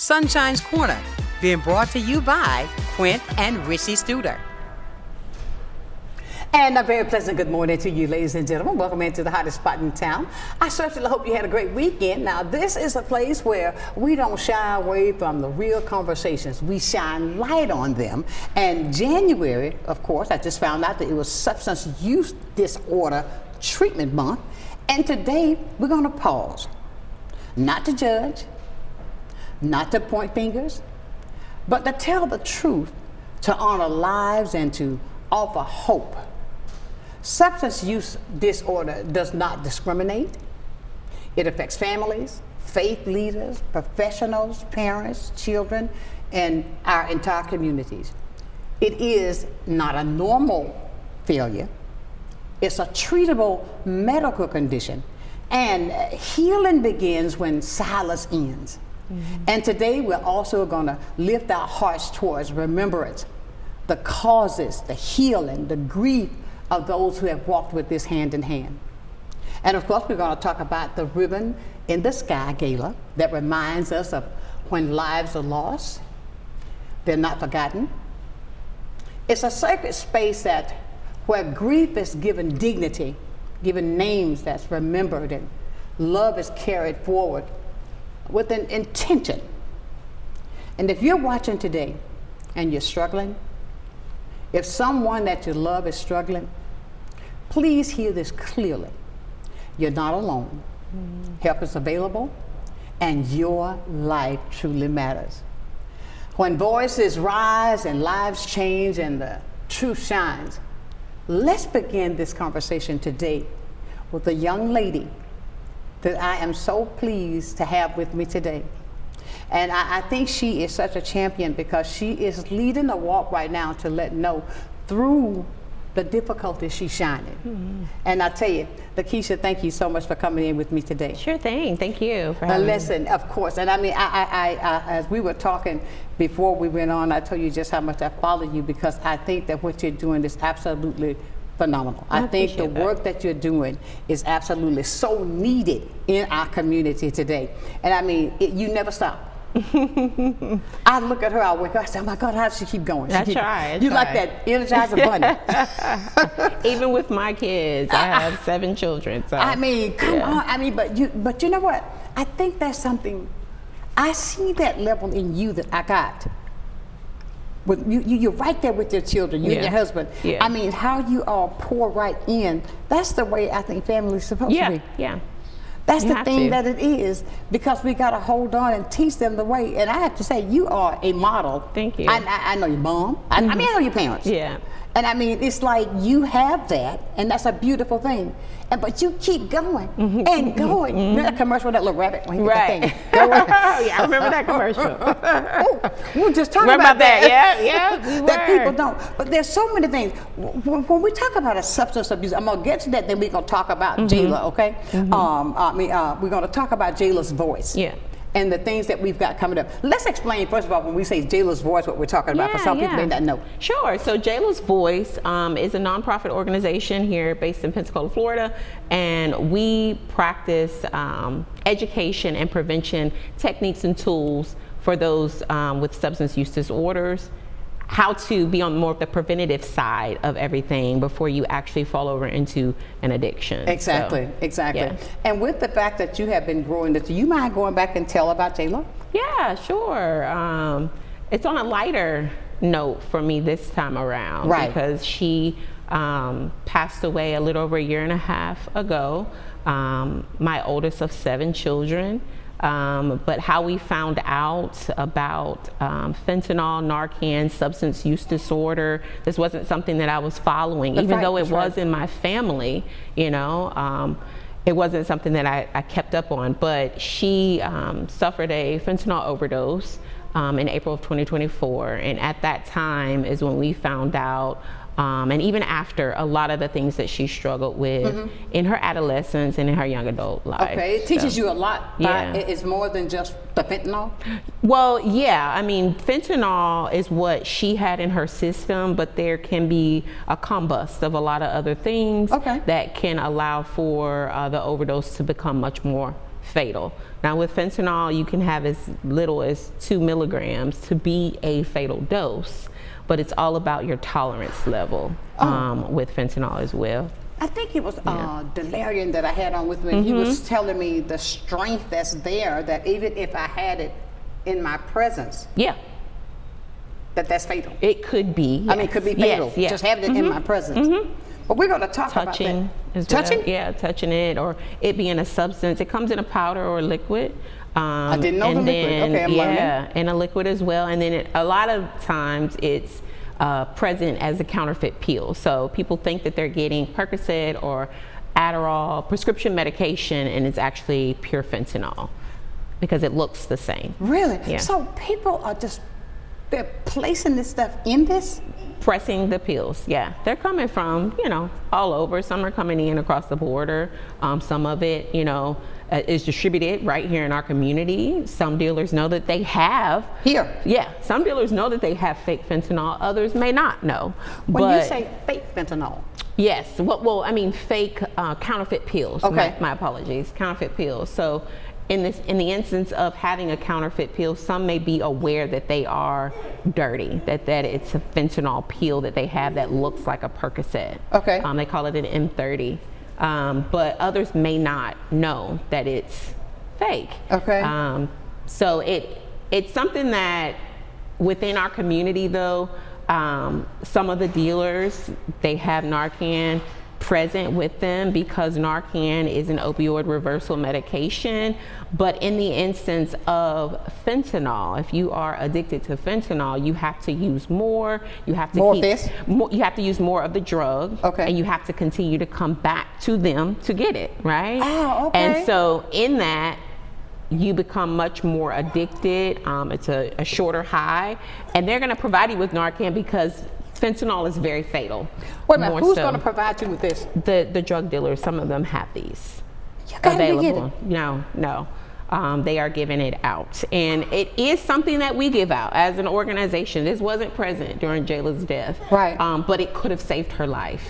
Sunshine's Corner, being brought to you by Quint and Richie Studer. And a very pleasant good morning to you, ladies and gentlemen. Welcome into the hottest spot in town. I certainly hope you had a great weekend. Now, this is a place where we don't shy away from the real conversations. We shine light on them. And January, of course, I just found out that it was Substance Use Disorder Treatment Month. And today, we're going to pause. Not to judge, not to point fingers, but to tell the truth, to honor lives, and to offer hope. Substance use disorder does not discriminate. It affects families, faith leaders, professionals, parents, children, and our entire communities. It is not a normal failure. It's a treatable medical condition. And healing begins when silence ends. Mm-hmm. And today we're also going to lift our hearts towards remembrance, the causes, the healing, the grief of those who have walked with this hand in hand. And of course, we're going to talk about the Ribbon in the Sky Gala that reminds us of when lives are lost, they're not forgotten. It's a sacred space where grief is given dignity, given names that's remembered, and love is carried forward with an intention. And if you're watching today and you're struggling, if someone that you love is struggling, please hear this clearly. You're not alone. Mm-hmm. Help is available, and your life truly matters. When voices rise and lives change and the truth shines, let's begin this conversation today with a young lady that I am so pleased to have with me today. And I think she is such a champion because she is leading the walk right now to let know through the difficulties she's shining. Mm-hmm. And I tell you, Lakeisha, thank you so much for coming in with me today. Sure thing. Thank you for having me. Listen, of course. And I mean, I as we were talking before we went on, I told you just how much I follow you because I think that what you're doing is absolutely phenomenal. I think the work that you're doing is absolutely so needed in our community today. And I mean, you never stop. I look at her, I wake up, I say, oh my God, how does she keep going? I try. You like that Energizer bunny. Even with my kids, I have 7 children. So. I mean, come on. I mean, but you know what? I think that's something, I see that level in you that I got. With you're right there with your children, you and your husband. Yeah. I mean, how you all pour right in, that's the way I think family's supposed to be. Yeah. That's the thing that it is, because we got to hold on and teach them the way. And I have to say, you are a model. Thank you. I know your mom. I mean, I know your parents. Yeah. And I mean, it's like you have that, and that's a beautiful thing. But you keep going and going. Remember that commercial with that little rabbit? When he right. That thing going? Yeah, I remember that commercial. We were just talking about that. Yeah, we were. That people don't. But there's so many things. When we talk about a substance abuse, I'm going to get to that, then we're going to talk about Jayla, okay? We're going to talk about Jayla's voice. Yeah. And the things that we've got coming up. Let's explain, first of all, when we say Jayla's Voice, what we're talking about, for some people may not know. Sure. So Jayla's Voice is a nonprofit organization here based in Pensacola, Florida, and we practice education and prevention techniques and tools for those with substance use disorders, how to be on more of the preventative side of everything before you actually fall over into an addiction. Exactly. Yeah. And with the fact that you have been growing this, do you mind going back and tell about Jayla? Yeah, sure. It's on a lighter note for me this time around, right? Because she passed away a little over a year and a half ago. My oldest of 7 children. But how we found out about fentanyl, Narcan, substance use disorder, this wasn't something that I was following, even though it was in my family, you know. It wasn't something that I kept up on, but she suffered a fentanyl overdose in April of 2024, and at that time is when we found out, and even after, a lot of the things that she struggled with in her adolescence and in her young adult life. Okay, it teaches you a lot. Yeah. It's more than just the fentanyl? Well, yeah, I mean, fentanyl is what she had in her system, but there can be a combust of a lot of other things that can allow for the overdose to become much more fatal. Now with fentanyl, you can have as little as 2 milligrams to be a fatal dose, but it's all about your tolerance level with fentanyl as well. I think it was Delarian that I had on with me. And he was telling me the strength that's there, that even if I had it in my presence, that's fatal. It could be. Yes. I mean, it could be fatal. Yes. Just having it in my presence. But we're going to talk about that. Touching? Yeah, touching it, or it being a substance. It comes in a powder or liquid. I didn't know the liquid. Okay, I'm learning. And a liquid as well. And then a lot of times it's present as a counterfeit pill. So people think that they're getting Percocet or Adderall, prescription medication, and it's actually pure fentanyl because it looks the same. Really? Yeah. So people are they're placing this stuff in this? Pressing the pills, yeah. They're coming from, all over. Some are coming in across the border. Some of it, is distributed right here in our community. Some dealers know that they have. Here? Yeah, some dealers know that they have fake fentanyl. Others may not know. When you say fake fentanyl? Yes, well, I mean fake counterfeit pills. Okay. My apologies, counterfeit pills. So in the instance of having a counterfeit pill, some may be aware that they are dirty, that it's a fentanyl pill that they have that looks like a Percocet. Okay. They call it an M30. But others may not know that it's fake. Okay. So it's something that within our community though, some of the dealers, they have Narcan present with them because Narcan is an opioid reversal medication. But in the instance of fentanyl, if you are addicted to fentanyl, you have to use more. You have to you have to use more of the drug. Okay. And you have to continue to come back to them to get it, right? Oh, okay. And so in that, you become much more addicted. It's a shorter high, and they're going to provide you with Narcan because fentanyl is very fatal. Wait a minute, who's going to provide you with this? The drug dealers. Some of them have these available. No. They are giving it out, and it is something that we give out as an organization. This wasn't present during Jayla's death, right? But it could have saved her life.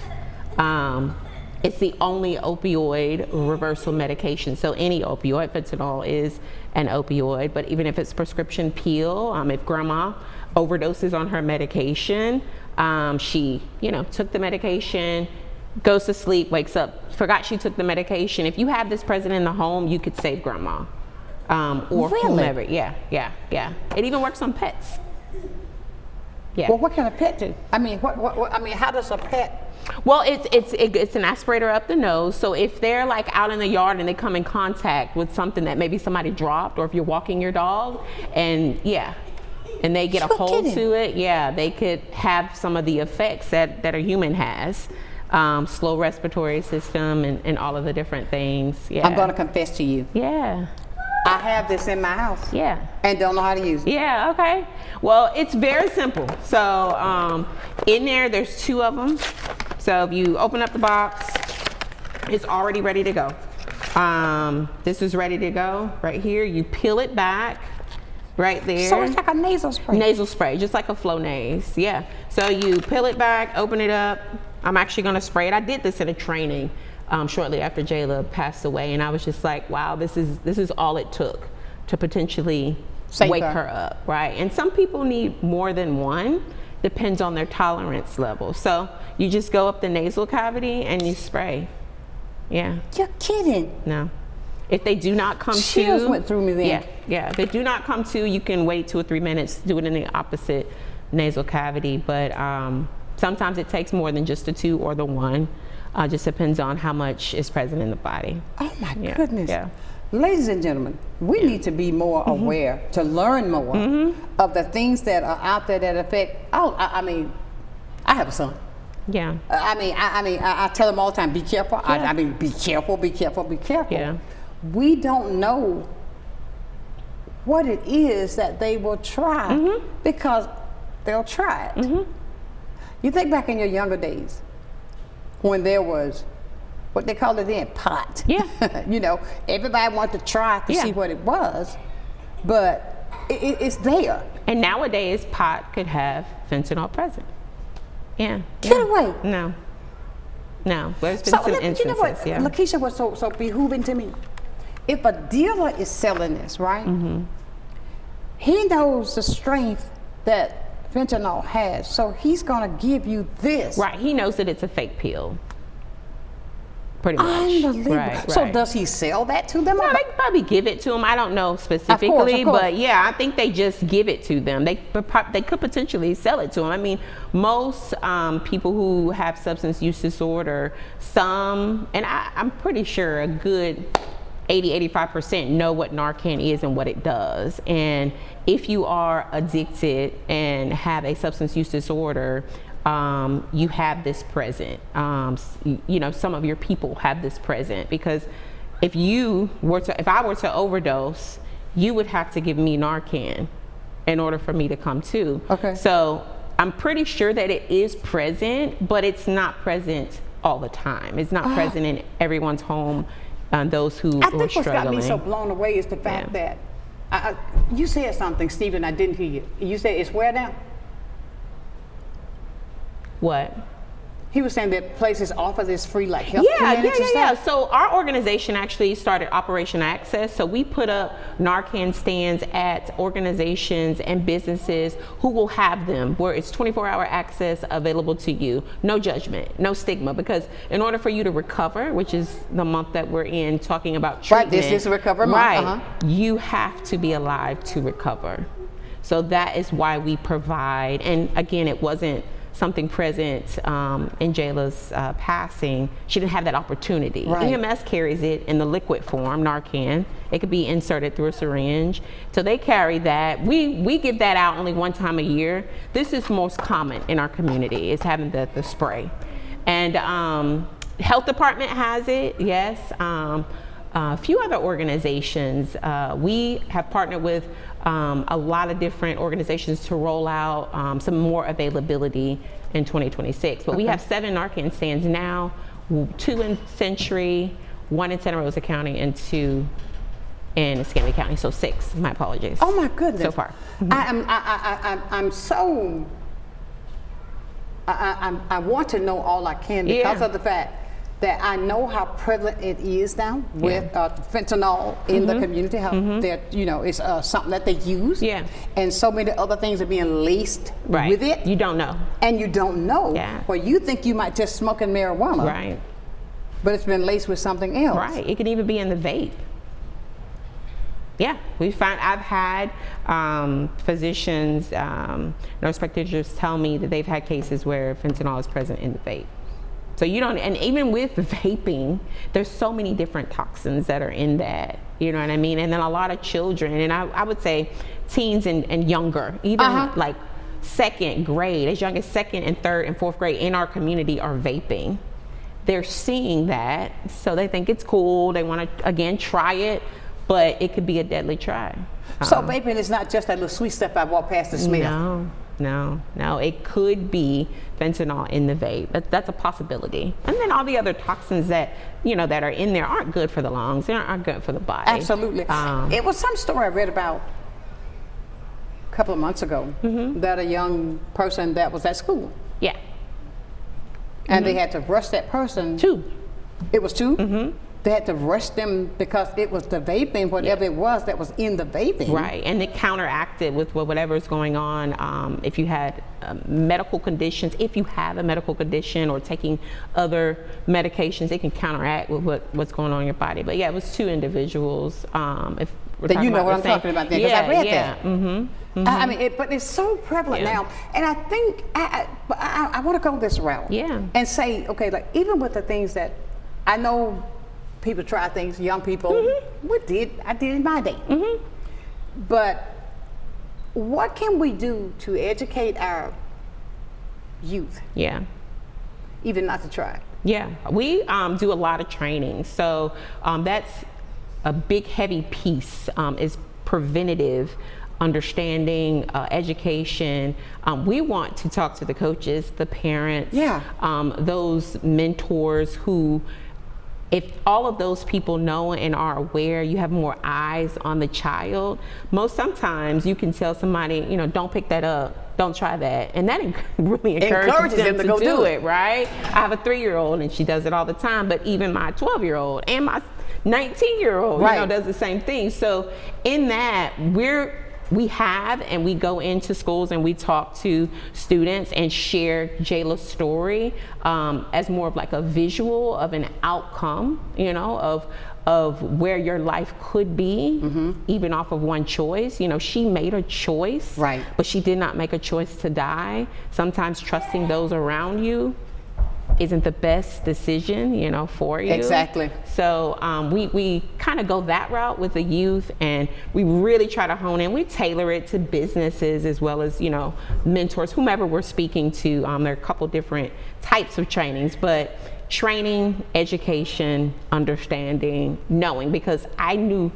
It's the only opioid reversal medication. So any opioid, fentanyl is an opioid, but even if it's prescription pill, if grandma overdoses on her medication, she, took the medication, goes to sleep, wakes up, forgot she took the medication. If you have this present in the home, you could save grandma or whomever. Yeah. It even works on pets. Yeah. Well, what can a pet do? I mean, how does a pet? Well, it's an aspirator up the nose. So if they're like out in the yard and they come in contact with something that maybe somebody dropped, or if you're walking your dog and they get a hold to it, they could have some of the effects that a human has. Slow respiratory system and all of the different things. Yeah. I'm going to confess to you. Yeah. I have this in my house. Yeah. And don't know how to use it. Yeah, okay. Well, it's very simple. So in there's 2 of them. So if you open up the box, it's already ready to go. This is ready to go right here. You peel it back right there. So it's like a nasal spray. Nasal spray, just like a Flonase. Yeah. So you peel it back, open it up. I'm actually going to spray it. I did this in a training shortly after Jayla passed away, and I was just like, wow, this is all it took to potentially wake her up, right? And some people need more than one, depends on their tolerance level. So you just go up the nasal cavity and you spray. Yeah. You're kidding. No. If they do not come Chills went through me then. Yeah. If they do not come to, you can wait 2 or 3 minutes, do it in the opposite nasal cavity. But sometimes it takes more than just the 2 or the 1. Just depends on how much is present in the body. Oh my goodness. Yeah. Ladies and gentlemen, we need to be more aware, to learn more of the things that are out there that affect. I mean, I have a son. Yeah. I tell him all the time, be careful. Yeah. I mean, be careful, be careful, be careful. Yeah. We don't know what it is that they will try because they'll try it. You think back in your younger days when there was what they called it then, pot. Yeah. Everybody wanted to try to see what it was, but it's there. And nowadays, pot could have fentanyl present. Yeah. Get away. No. There's been So some instances. you know what, Lakeisha, was so behooving to me if a dealer is selling this, right? He knows the strength that fentanyl has, so he's going to give you this. Right. He knows that it's a fake pill. Pretty much. Unbelievable. Right, So right. does he sell that to them? No, they probably give it to them. I don't know specifically, of course. but yeah, I think they just give it to them. They could potentially sell it to them. I mean, most people who have substance use disorder, I'm pretty sure a good 80-85% know what Narcan is and what it does. And if you are addicted and have a substance use disorder, you have this present. Some of your people have this present, because if I were to overdose, you would have to give me Narcan in order for me to come to. Okay. So I'm pretty sure that it is present, but it's not present all the time. It's not present in everyone's home. Those who I are think what's got me struggling. so blown away is the fact that you said something, Stephen, I didn't hear you. You said it's where now? What? He was saying that places offer this free like health clinics and Yeah. stuff. So our organization actually started Operation Access. So we put up Narcan stands at organizations and businesses who will have them, where it's 24-hour access available to you. No judgment, no stigma, because in order for you to recover, which is the month that we're in talking about treatment. Right, this is Recover Month. Right, you have to be alive to recover. So that is why we provide, and again, it wasn't something present in Jayla's passing. She didn't have that opportunity. Right. EMS carries it in the liquid form, Narcan. It could be inserted through a syringe. So they carry that. We give that out only one time a year. This is most common in our community, is having the spray. And health department has it, yes. A few other organizations. We have partnered with a lot of different organizations to roll out some more availability in 2026. But we have 7 Narcan stands now, 2 in Century, 1 in Santa Rosa County, and 2 in Escambia County. So 6. My apologies. Oh my goodness. So far. I want to know all I can because of the fact that I know how prevalent it is now with fentanyl in the community, how that it's something that they use, and so many other things are being laced with it. You don't know, and you don't know. Yeah. Well, you think you might just smoking marijuana, right? But it's been laced with something else, right? It could even be in the vape. Yeah, I've had physicians, nurse practitioners tell me that they've had cases where fentanyl is present in the vape. So and even with vaping, there's so many different toxins that are in that, you know what I mean? And then a lot of children, and I would say teens and younger, even like 2nd grade, as young as 2nd and 3rd and 4th grade in our community are vaping. They're seeing that, so they think it's cool. They want to, again, try it, but it could be a deadly try. So vaping is not just that little sweet stuff I walk past the smell. No, it could be fentanyl in the vape. That's a possibility. And then all the other toxins that that are in there aren't good for the lungs. They aren't good for the body. Absolutely. It was some story I read about a couple of months ago that a young person that was at school. Yeah. And they had to rush that person. 2. It was 2? They had to rush them because it was the vaping, whatever it was that was in the vaping. Right, and it counteracted with whatever's going on. If you had medical conditions, if you have a medical condition or taking other medications, it can counteract with what's going on in your body. But yeah, it was 2 individuals. If we're that you know what I'm same, talking about there, because I read that. I mean, but it's so prevalent now, and I think I want to go this route. And say, okay, like even with the things that I know. People try things, young people. I did in my day. But what can we do to educate our youth? Yeah. Even not to try. Yeah, we do a lot of training. So that's a big, heavy piece is preventative understanding, education. We want to talk to the coaches, the parents, those mentors who, if all of those people know and are aware, you have more eyes on the child. Sometimes you can tell somebody, don't pick that up, don't try that. And that really encourages them to go do it, right? I have a 3-year-old and she does it all the time, but even my 12-year-old and my 19-year-old, right, you know, does the same thing. So in that, we have and we go into schools and we talk to students and share Jayla's story as more of like a visual of an outcome, you know, of where your life could be, even off of one choice. You know, she made a choice, right, but she did not make a choice to die. Sometimes trusting those around you isn't the best decision, you know, for you. Exactly. So we kind of go that route with the youth, and we really try to hone in. We tailor it to businesses as well as, you know, mentors, whomever we're speaking to. There are a couple different types of trainings, but training, education, understanding, knowing, because I knew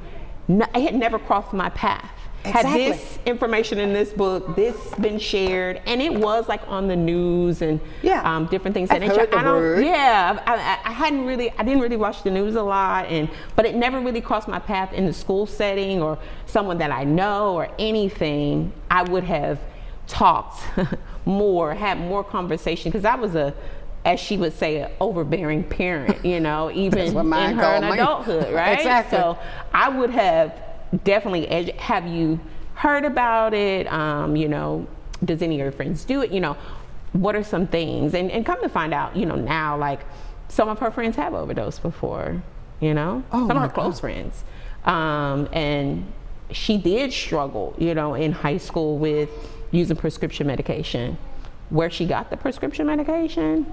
it had never crossed my path. Exactly. Had this information in this book, this been shared, and it was like on the news and different things. I've heard the word. I didn't really watch the news a lot, but it never really crossed my path in the school setting or someone that I know or anything. I would have talked more, had more conversation, because I was as she would say, an overbearing parent, you know, even in her adulthood, right? Exactly. So I would have definitely have you heard about it? You know, does any of your friends do it? You know, what are some things? And come to find out, you know, now, like, some of her friends have overdosed before, you know, some of her close friends. And she did struggle, you know, in high school with using prescription medication. Where she got the prescription medication,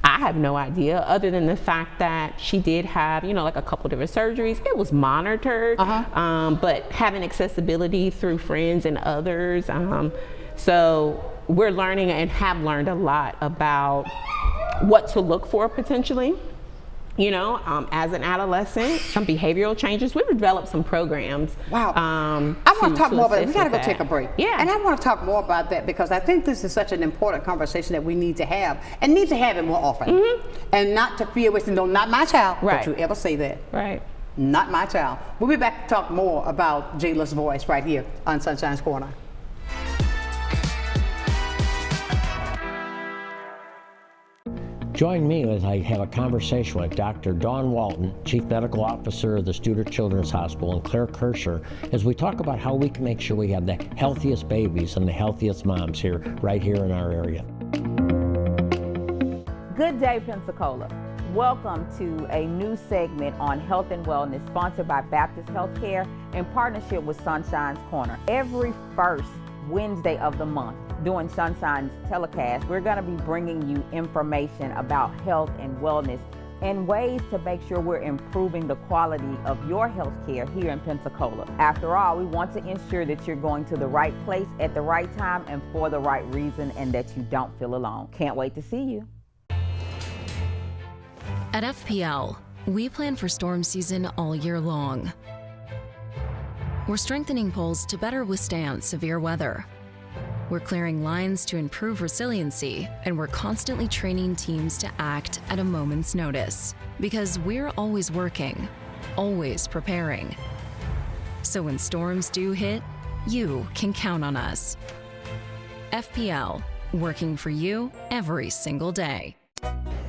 I have no idea, other than the fact that she did have, you know, like a couple different surgeries. It was monitored, but having accessibility through friends and others. So we're learning and have learned a lot about what to look for potentially. You know, as an adolescent, some behavioral changes. We've developed some programs. Wow. I want to talk more about that. We got to go take a break. Yeah. And I want to talk more about that because I think this is such an important conversation that we need to have, and need to have it more often. And not to fear with, no, not my child. Right. Don't you ever say that. Right. Not my child. We'll be back to talk more about Jayla's voice right here on Sunshine's Corner. Join me as I have a conversation with Dr. Dawn Walton, Chief Medical Officer of the Studer Children's Hospital, and Claire Kirscher, as we talk about how we can make sure we have the healthiest babies and the healthiest moms right here in our area. Good day, Pensacola. Welcome to a new segment on health and wellness sponsored by Baptist Healthcare in partnership with Sunshine's Corner. Every first Wednesday of the month during Sunshine's telecast, we're going to be bringing you information about health and wellness and ways to make sure we're improving the quality of your health care here in Pensacola. After all, we want to ensure that you're going to the right place at the right time and for the right reason, and that you don't feel alone. Can't wait to see you. At FPL, we plan for storm season all year long. We're strengthening poles to better withstand severe weather. We're clearing lines to improve resiliency, and we're constantly training teams to act at a moment's notice. Because we're always working, always preparing. So when storms do hit, you can count on us. FPL, working for you every single day.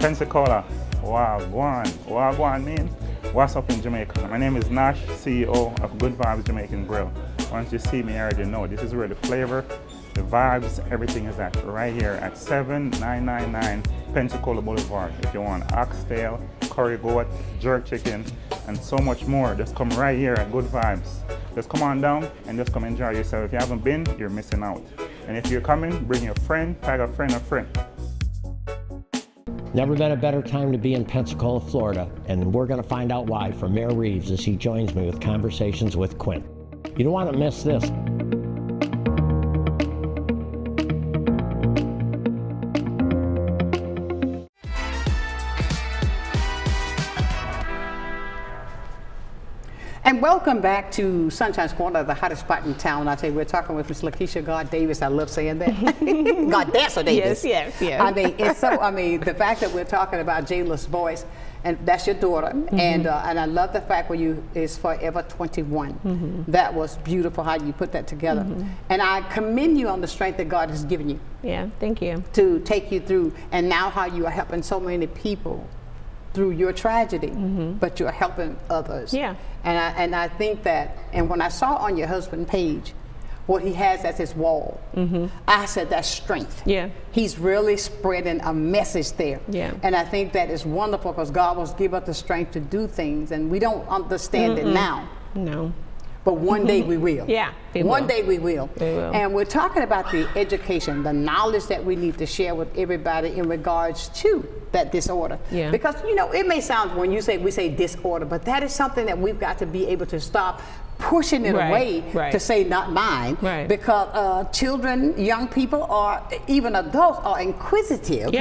Pensacola, Wagwan mean? What's up in Jamaica? My name is Nash, CEO of Good Vibes Jamaican Grill. Once you see me, I already know this is where the flavor, the vibes, everything is at. Right here at 7999 Pensacola Boulevard. If you want oxtail, curry goat, jerk chicken, and so much more, just come right here at Good Vibes. Just come on down and just come enjoy yourself. If you haven't been, you're missing out. And if you're coming, bring your friend, tag a friend, Never been a better time to be in Pensacola, Florida, and we're going to find out why from Mayor Reeves as he joins me with Conversations with Quint. You don't want to miss this. And welcome back to Sunshine's Corner, the hottest spot in town. I tell you, we're talking with Miss Lakeisha God Davis. I love saying that. God Dancer Davis. Yes. I mean, it's so. I mean, the fact that we're talking about Jayla's voice, and that's your daughter, and I love the fact where you is Forever 21. That was beautiful how you put that together, and I commend you on the strength that God has given you. Yeah, thank you. To take you through, and now how you are helping so many people through your tragedy, but you're helping others. Yeah. And I think that, and when I saw on your husband's page what he has as his wall, I said that's strength. Yeah. He's really spreading a message there. Yeah. And I think that is wonderful because God will give us the strength to do things, and we don't understand it now. No. But one day we will. Yeah, One day we will. We will. And we're talking about the education, the knowledge that we need to share with everybody in regards to that disorder. Yeah. Because, you know, it may sound when we say disorder, but that is something that we've got to be able to stop pushing it away to say not mine. Right. Because children, young people, or even adults are inquisitive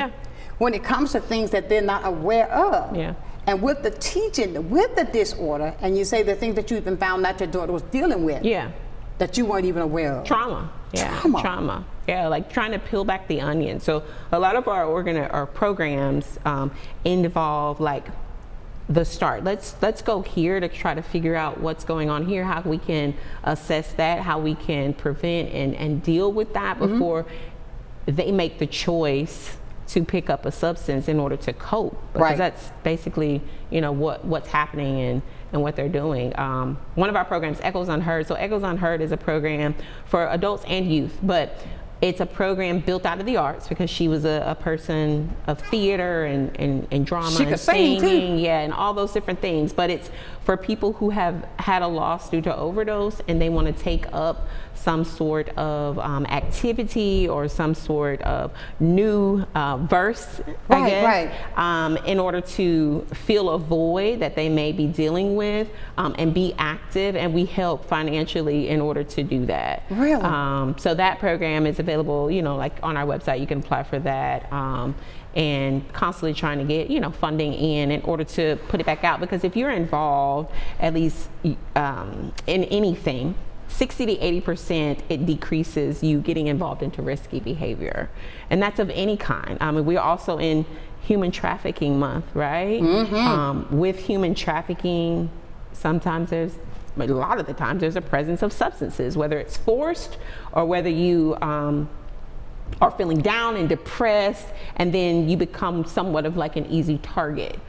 when it comes to things that they're not aware of. Yeah. And with the teaching, with the disorder, and you say the things that you even found out your daughter was dealing with, that you weren't even aware of. Trauma. Yeah, like trying to peel back the onion. So a lot of our programs involve like the start. Let's go here to try to figure out what's going on here, how we can assess that, how we can prevent and deal with that before they make the choice to pick up a substance in order to cope, because that's basically, you know, what's happening and what they're doing. One of our programs, Echoes Unheard. So Echoes Unheard is a program for adults and youth, but it's a program built out of the arts because she was a person of theater and drama and singing, and all those different things. But it's for people who have had a loss due to overdose and they want to take up some sort of activity or some sort of new verse, I guess, in order to fill a void that they may be dealing with and be active, and we help financially in order to do that. Really? So that program is available, you know, like on our website, you can apply for that. And constantly trying to get, you know, funding in order to put it back out, because if you're involved, at least in anything, 60 to 80%, it decreases you getting involved into risky behavior, and that's of any kind. We're also in Human Trafficking Month, right? With human trafficking, sometimes a lot of the times there's a presence of substances, whether it's forced or whether you are feeling down and depressed, and then you become somewhat of like an easy target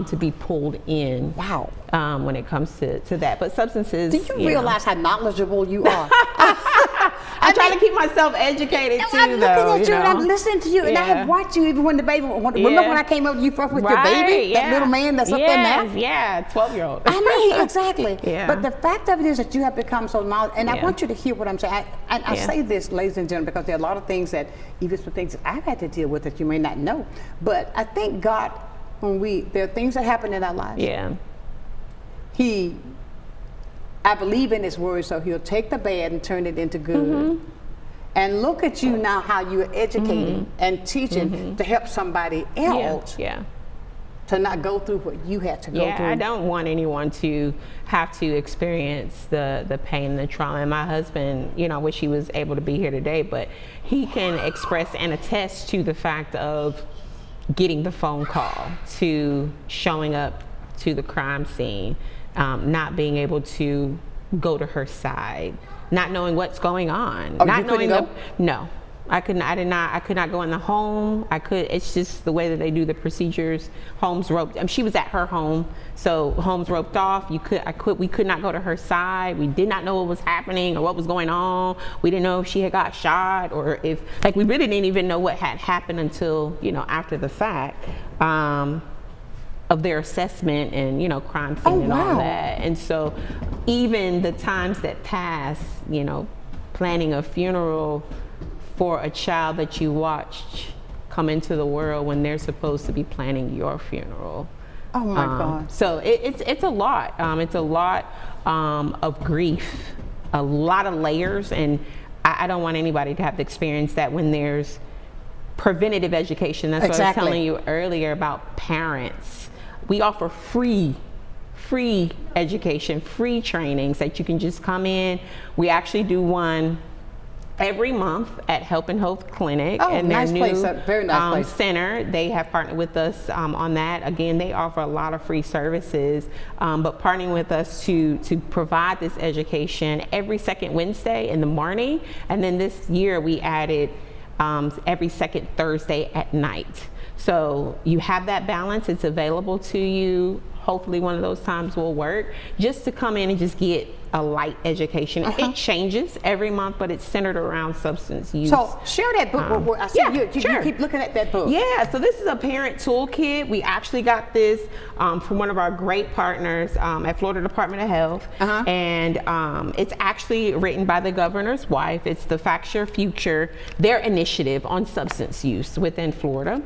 to be pulled in. Wow. When it comes to that. But substances. Do you realize how knowledgeable you are? I try to keep myself educated too, I'm looking at you and I'm know? listening to you, and I have watched you even when the baby. Remember when I came up to you first with your baby, that little man that's up there now? Yeah, 12-year-old. I mean, exactly. Yeah. But the fact of it is that you have become so knowledgeable, and I want you to hear what I'm saying. I say this, ladies and gentlemen, because there are a lot of things that, even some things that I've had to deal with that you may not know. But I thank God there are things that happen in our lives. Yeah. I believe in His word, so He'll take the bad and turn it into good. And look at you now, how you're educating and teaching to help somebody else to not go through what you had to go through. I don't want anyone to have to experience the pain and the trauma. And my husband, you know, I wish he was able to be here today, but he can express and attest to the fact of getting the phone call, to showing up to the crime scene, not being able to go to her side, not knowing what's going on. Oh, not you couldn't knowing go? No. I could not go in the home. It's just the way that they do the procedures. Homes roped. She was at her home, so homes roped off. We could not go to her side. We did not know what was happening or what was going on. We didn't know if she had got shot or if, like, we really didn't even know what had happened until, you know, after the fact of their assessment and, you know, crime scene and all that. And so even the times that pass, you know, planning a funeral for a child that you watched come into the world when they're supposed to be planning your funeral. Oh my God. So it's a lot. It's a lot of grief, a lot of layers, and I don't want anybody to have to experience that when there's preventative education. That's what I was telling you earlier about parents. We offer free free education, free trainings that you can just come in. We actually do one every month at Help and Health Clinic, and their nice new place, very nice place. center. They have partnered with us on that. Again, they offer a lot of free services, but partnering with us to provide this education every second Wednesday in the morning, and then this year we added every second Thursday at night. So you have that balance. It's available to you. Hopefully one of those times will work, just to come in and just get a light education. It changes every month, but it's centered around substance use. So share that book. I see you keep looking at that book. Yeah, so this is a parent toolkit. We actually got this from one of our great partners at Florida Department of Health. And it's actually written by the governor's wife. It's the Facts Your Future, their initiative on substance use within Florida.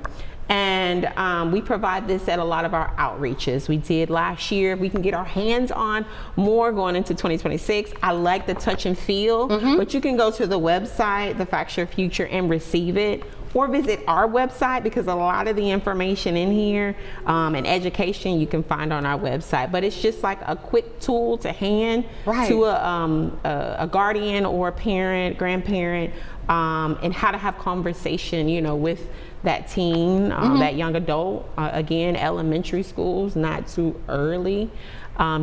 And we provide this at a lot of our outreaches. We did last year. We can get our hands on more going into 2026. I like the touch and feel, but you can go to the website, the Facts Your Future, and receive it, or visit our website, because a lot of the information in here and education you can find on our website. But it's just like a quick tool to hand to a guardian or a parent, grandparent, and how to have conversation, you know, with that teen, that young adult. Again, elementary schools, not too early,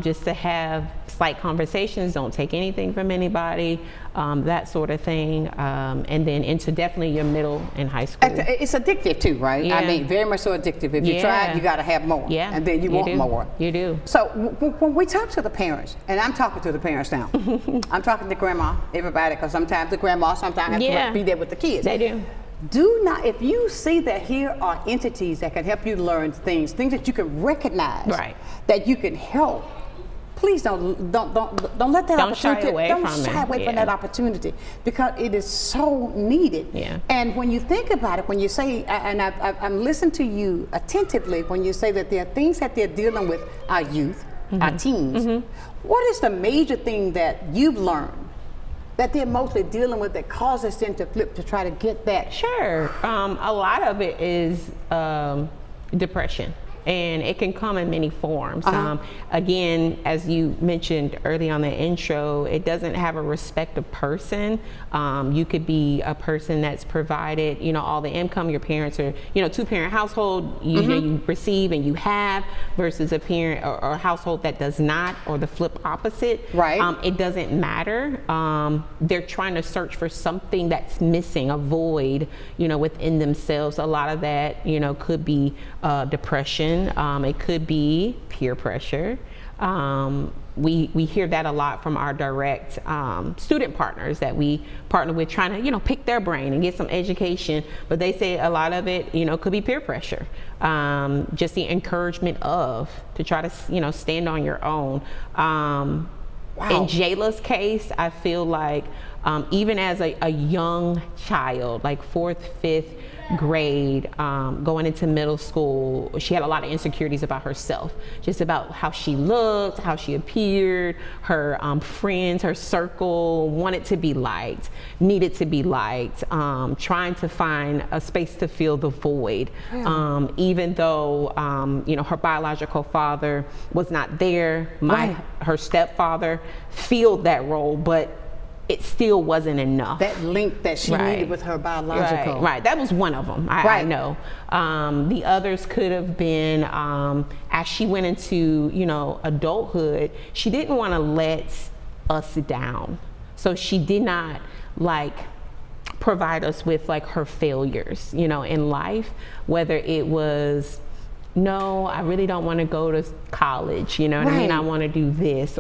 just to have slight conversations. Don't take anything from anybody, that sort of thing. And then into definitely your middle and high school. It's addictive too, right? Yeah. I mean, very much so addictive. If you try it, you got to have more. Yeah. And then you want more. You do. So when we talk to the parents, and I'm talking to the parents now, I'm talking to grandma, everybody, because sometimes the grandma sometimes have to be there with the kids. They do. Do not, if you see that here are entities that can help you learn things that you can recognize, that you can help, please don't let that opportunity. Don't shy away from that opportunity, because it is so needed. Yeah. And when you think about it, when you say, and I'm listening to you attentively when you say that there are things that they're dealing with, our youth, our teens. What is the major thing that you've learned that they're mostly dealing with that causes them to flip to try to get that? Sure. A lot of it is depression. And it can come in many forms. Again, as you mentioned early on the intro, it doesn't have a respect of person. You could be a person that's provided, you know, all the income. Your parents are, you know, two-parent household. You know, you receive and you have, versus a parent or a household that does not, or the flip opposite. Right. It doesn't matter. They're trying to search for something that's missing, a void, you know, within themselves. A lot of that, you know, could be depression. It could be peer pressure. We hear that a lot from our direct student partners that we partner with, trying to, you know, pick their brain and get some education. But they say a lot of it, you know, could be peer pressure. Just the encouragement to try to, you know, stand on your own. In Jayla's case, I feel like even as a young child, like 4th, 5th grade, going into middle school, she had a lot of insecurities about herself, just about how she looked, how she appeared, her friends, her circle, wanted to be liked, needed to be liked, trying to find a space to fill the void. Even though, you know, her biological father was not there, her stepfather filled that role, but it still wasn't enough. That link that she needed with her biological. Right. That was one of them. I know. The others could have been, as she went into, you know, adulthood, she didn't want to let us down. So she did not like provide us with like her failures, you know, in life, whether it was, no, I really don't want to go to college, you know what I mean? I want to do this,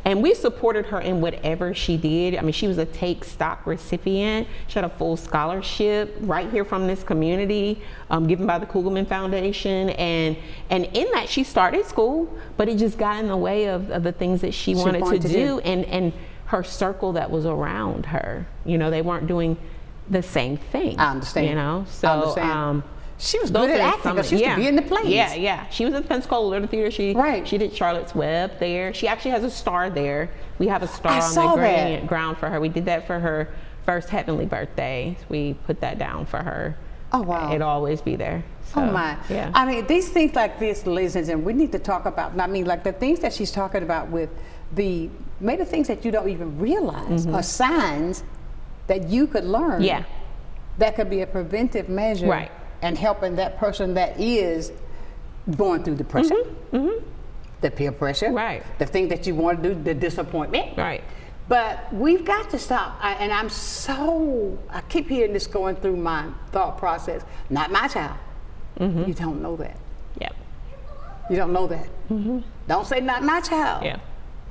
and we supported her in whatever she did. I mean, she was a Take Stock recipient. She had a full scholarship right here from this community, given by the Kugelman Foundation, and in that she started school, but it just got in the way of the things that she wanted to do, and her circle that was around her, you know, they weren't doing the same thing. I understand. You know, so. I understand. She was good at acting. She used to be in the plays. Yeah. She was at the Pensacola Little Theater. She did Charlotte's Web there. She actually has a star there. We have a star on the ground for her. We did that for her first heavenly birthday. We put that down for her. Oh, wow. It'll always be there. So, Oh my! Yeah. I mean, these things like this, ladies and gentlemen, we need to talk about. I mean, like the things that she's talking about with maybe things that you don't even realize are signs that you could learn. Yeah. That could be a preventive measure. Right. And helping that person that is going through depression, the peer pressure, Right. the thing that you want to do, the disappointment. Right. But we've got to stop. I keep hearing this going through my thought process. Not my child. You don't know that. Yep. You don't know that. Don't say not my child. Yeah.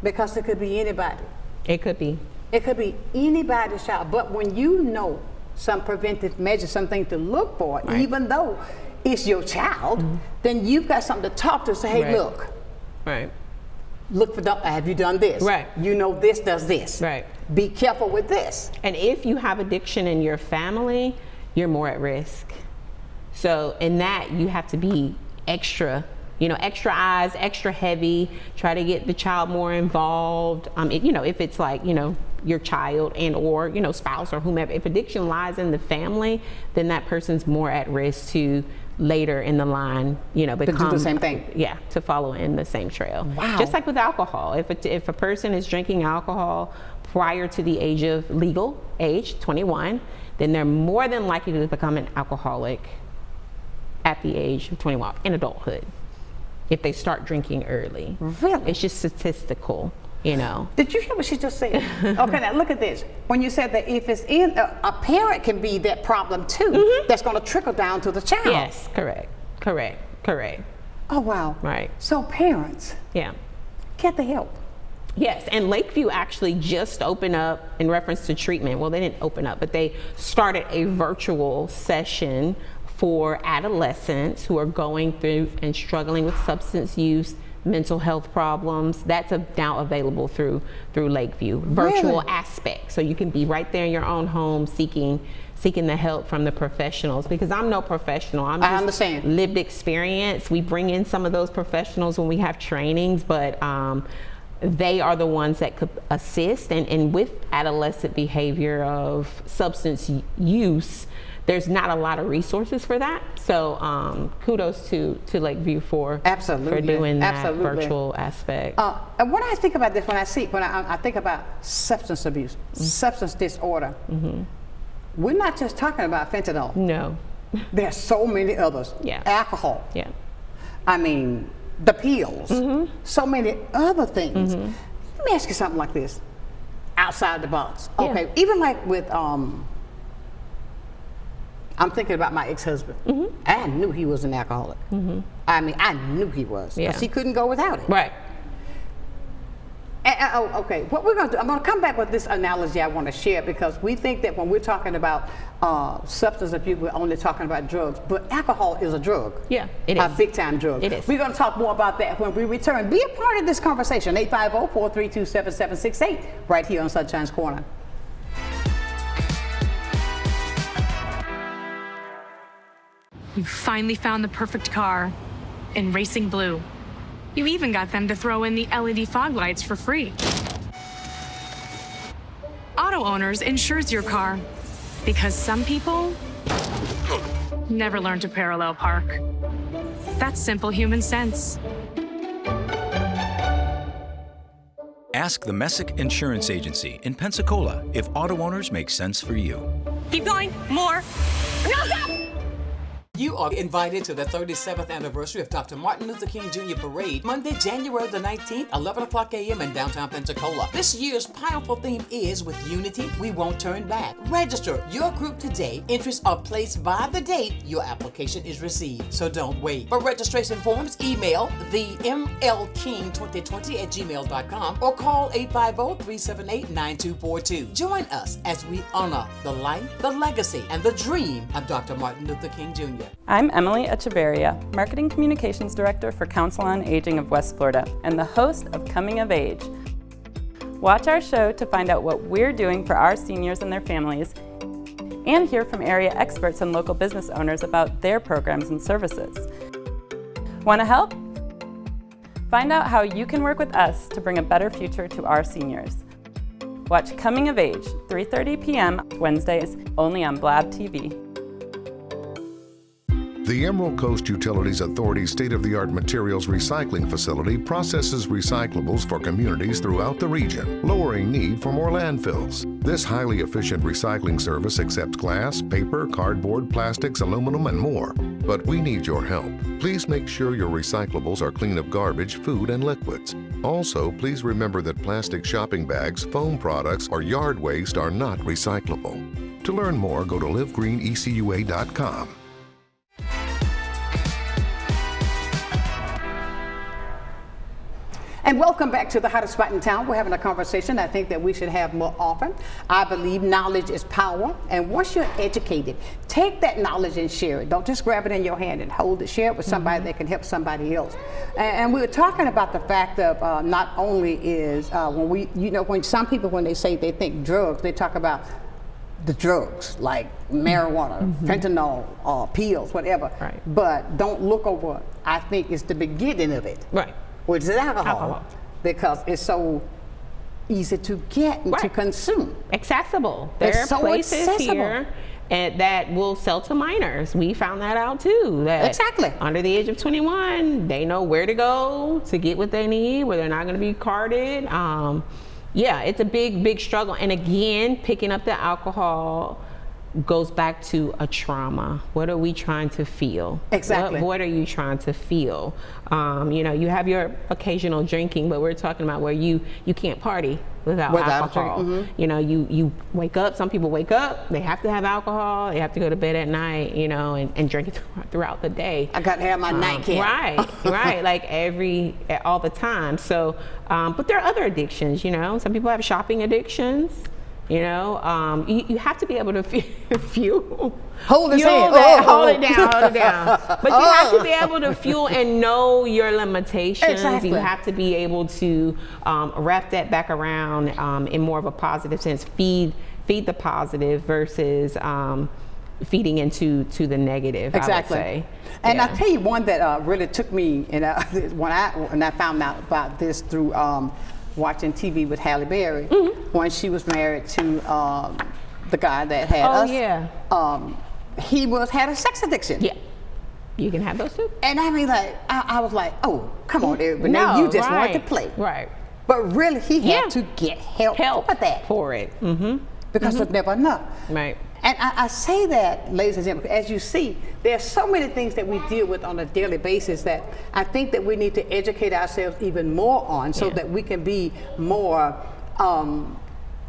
Because it could be anybody. It could be. It could be anybody's child. But when you know some preventive measures, something to look for, Right. even though it's your child, then you've got something to talk to. Say, hey, Right. look. Right. Look for have you done this? Right. You know this does this. Right. Be careful with this. And if you have addiction in your family, you're more at risk. So in that, you have to be extra eyes, extra heavy, try to get the child more involved. If it's like, your child and or, spouse or whomever, if addiction lies in the family, then that person's more at risk to later in the line, become, to do the same thing. Yeah, to follow in the same trail. Wow. Just like with alcohol. If a person is drinking alcohol prior to the legal age, 21, then they're more than likely to become an alcoholic at the age of 21 in adulthood if they start drinking early. Really? It's just statistical, Did you hear what she just said? Okay, now look at this. When you said that if it's in, a parent can be that problem too, that's going to trickle down to the child. Yes, correct. Oh, wow. Right. So parents, Yeah. get the help. Yes, and Lakeview actually just opened up in reference to treatment. Well, they didn't open up, but they started a virtual session for adolescents who are going through and struggling with substance use, mental health problems. That's now available through Lakeview. Virtual Really? aspect. So you can be right there in your own home seeking the help from the professionals, because I'm no professional. I'm just I understand. lived experience. We bring in some of those professionals when we have trainings, but they are the ones that could assist. And with adolescent behavior of substance use, there's not a lot of resources for that. So kudos to Lakeview for doing that virtual aspect. And when I think about this, when I think about substance abuse, substance disorder, we're not just talking about fentanyl. No. There's so many others. Yeah. Alcohol. Yeah. I mean, the pills. So many other things. Let me ask you something like this, outside the box. Yeah. Okay, even like with I'm thinking about my ex-husband. I knew he was an alcoholic. I mean, I knew he was, because he couldn't go without it. Right. Okay, what we're going to do, I'm going to come back with this analogy I want to share, because we think that when we're talking about substance abuse, we're only talking about drugs, but alcohol is a drug. Yeah, it is. A big time drug. It is. We're going to talk more about that when we return. Be a part of this conversation, 850-432-7768, right here on Sunshine's Corner. You finally found the perfect car in racing blue. You even got them to throw in the LED fog lights for free. Auto Owners insures your car because some people never learn to parallel park. That's simple human sense. Ask the Messick Insurance Agency in Pensacola if auto owners make sense for you. Keep going, more. No, stop! You are invited to the 37th anniversary of Dr. Martin Luther King Jr. Parade, Monday, January the 19th, 11 o'clock a.m. in downtown Pensacola. This year's powerful theme is, with unity, we won't turn back. Register your group today. Entries are placed by the date your application is received, so don't wait. For registration forms, email themlking2020@gmail.com or call 850-378-9242. Join us as we honor the life, the legacy, and the dream of Dr. Martin Luther King Jr. I'm Emily Echeverria, Marketing Communications Director for Council on Aging of West Florida and the host of Coming of Age. Watch our show to find out what we're doing for our seniors and their families, and hear from area experts and local business owners about their programs and services. Want to help? Find out how you can work with us to bring a better future to our seniors. Watch Coming of Age, 3:30 p.m. Wednesdays, only on Blab TV. The Emerald Coast Utilities Authority's state-of-the-art materials recycling facility processes recyclables for communities throughout the region, lowering need for more landfills. This highly efficient recycling service accepts glass, paper, cardboard, plastics, aluminum, and more. But we need your help. Please make sure your recyclables are clean of garbage, food, and liquids. Also, please remember that plastic shopping bags, foam products, or yard waste are not recyclable. To learn more, go to livegreenecua.com. And welcome back to the hottest spot in town. We're having a conversation I think that we should have more often. I believe knowledge is power. And once you're educated, take that knowledge and share it. Don't just grab it in your hand and hold it. Share it with somebody that can help somebody else. And we were talking about the fact of not only is when we, when some people, when they say they think drugs, they talk about the drugs like marijuana, fentanyl, pills, whatever. Right. But don't look over, I think, it's the beginning of it. Right. Which is alcohol, because it's so easy to get and to consume. Accessible. There It's are so places accessible. here that will sell to minors. We found that out too. That Exactly. under the age of 21, they know where to go to get what they need, where they're not going to be carded. Yeah, it's a big struggle. And again, picking up the alcohol goes back to a trauma. What are we trying to feel? Exactly. What are you trying to feel? You have your occasional drinking, but we're talking about where you can't party without alcohol. You wake up, some people wake up, they have to have alcohol, they have to go to bed at night, and drink it throughout the day. I got to have my nightcap. Right, like all the time. So, but there are other addictions, some people have shopping addictions. You have to be able to fuel. Hold it down. But you have to be able to fuel and know your limitations. Exactly. You have to be able to wrap that back around in more of a positive sense. Feed the positive versus feeding into the negative. Exactly. I would say. And I'll tell you one that really took me, when I found out about this through watching TV with Halle Berry when she was married to the guy that had us. He had a sex addiction. Yeah. You can have those too. And I mean, I was like, oh, come on, Eric, but now you just want to play. Right. But really, he had to get help for that. For it. Because it's never enough. Right. And I say that, ladies and gentlemen, as you see, there are so many things that we deal with on a daily basis that I think that we need to educate ourselves even more on so that we can be more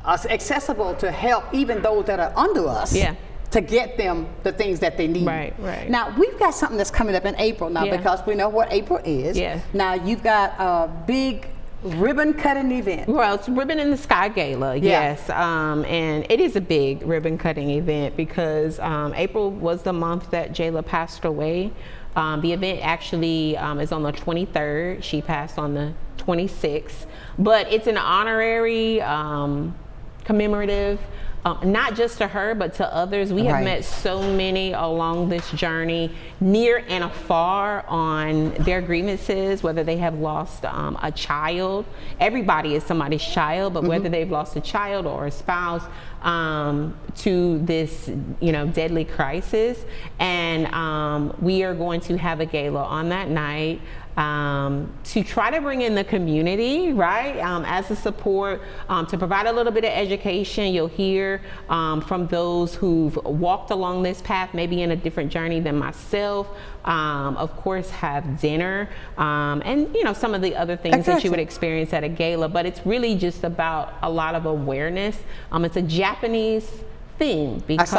accessible to help even those that are under us to get them the things that they need. Right. Now, we've got something that's coming up in April now because we know what April is. Yeah. Now, you've got a big ribbon cutting event. Well, it's Ribbon in the Sky Gala, yes. And it is a big ribbon cutting event because April was the month that Jayla passed away. The event actually is on the 23rd. She passed on the 26th. But it's an honorary, commemorative, not just to her, but to others. We have met so many along this journey, near and afar, on their grievances, whether they have lost a child. Everybody is somebody's child, but whether they've lost a child or a spouse to this, deadly crisis. And we are going to have a gala on that night. To try to bring in the community, right, as a support, to provide a little bit of education. You'll hear from those who've walked along this path, maybe in a different journey than myself. Of course, have dinner and some of the other things that you would experience at a gala. But it's really just about a lot of awareness. It's a Japanese theme because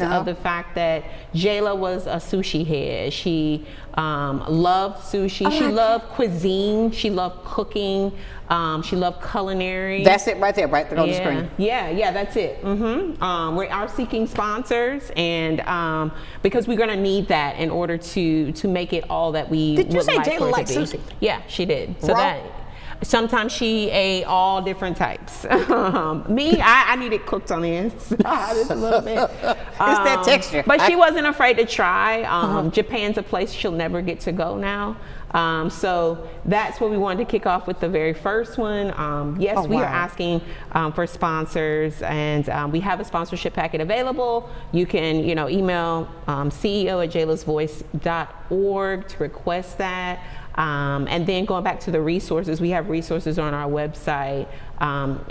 of the fact that Jayla was a sushi head. She loved sushi. She loved cuisine. She loved cooking. She loved culinary. That's it right there, right there on the screen. Yeah, that's it. We are seeking sponsors, and because we're going to need that in order to make it all that we would like for it to be. Did you say Jayla likes sushi? Yeah, she did. So Raw? Sometimes she ate all different types. Me, I need it cooked on the inside just a little bit. It's that texture. But she wasn't afraid to try. Japan's a place she'll never get to go now. So that's what we wanted to kick off with the very first one. Yes, we are asking for sponsors, and we have a sponsorship packet available. You can, email ceo@jaylasvoice.org to request that. And then going back to the resources, we have resources on our website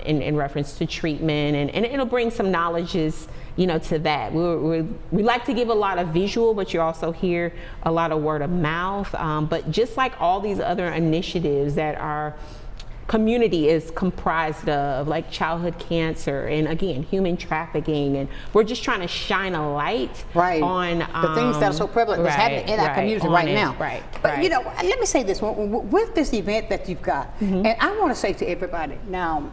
in reference to treatment, and it'll bring some knowledges, to that. We like to give a lot of visual, but you also hear a lot of word of mouth. But just like all these other initiatives that our community is comprised of, like childhood cancer and again human trafficking, and we're just trying to shine a light on the things that are so prevalent that's happening in our community now. But let me say this, with this event that you've got, and I want to say to everybody now,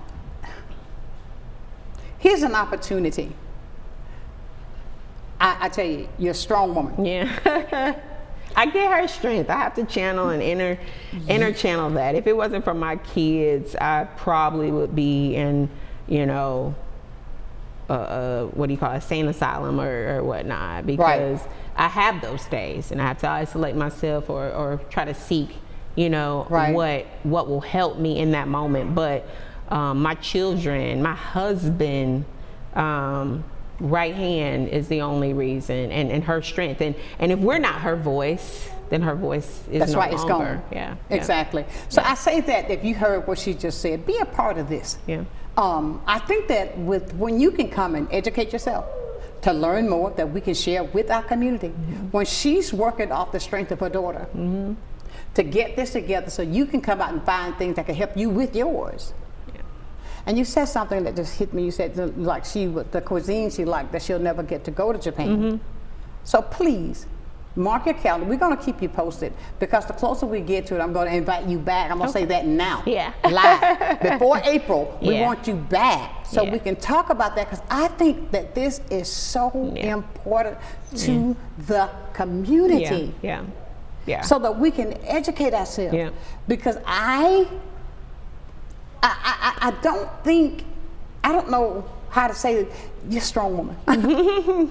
here's an opportunity. I tell you, you're a strong woman. Yeah. I get her strength. I have to channel and inner channel that. If it wasn't for my kids, I probably would be in, what do you call it, sane asylum or whatnot, because I have those days and I have to isolate myself or try to seek, what will help me in that moment. But my children, my husband, right hand is the only reason, and her strength, and if we're not her voice, then her voice is that's no right, longer. It's gone. Yeah, exactly. So I say that if you heard what she just said, be a part of this. Yeah. I think that when you can come and educate yourself to learn more that we can share with our community, when she's working off the strength of her daughter, to get this together so you can come out and find things that can help you with yours. And you said something that just hit me. You said like the cuisine she liked, that she'll never get to go to Japan. So please, mark your calendar. We're going to keep you posted, because the closer we get to it, I'm going to invite you back. I'm going to say that now. Yeah. Live. Before April, we want you back so we can talk about that, because I think that this is so important to the community. Yeah. So that we can educate ourselves. Yeah. Because I don't know how to say it. You're a strong woman.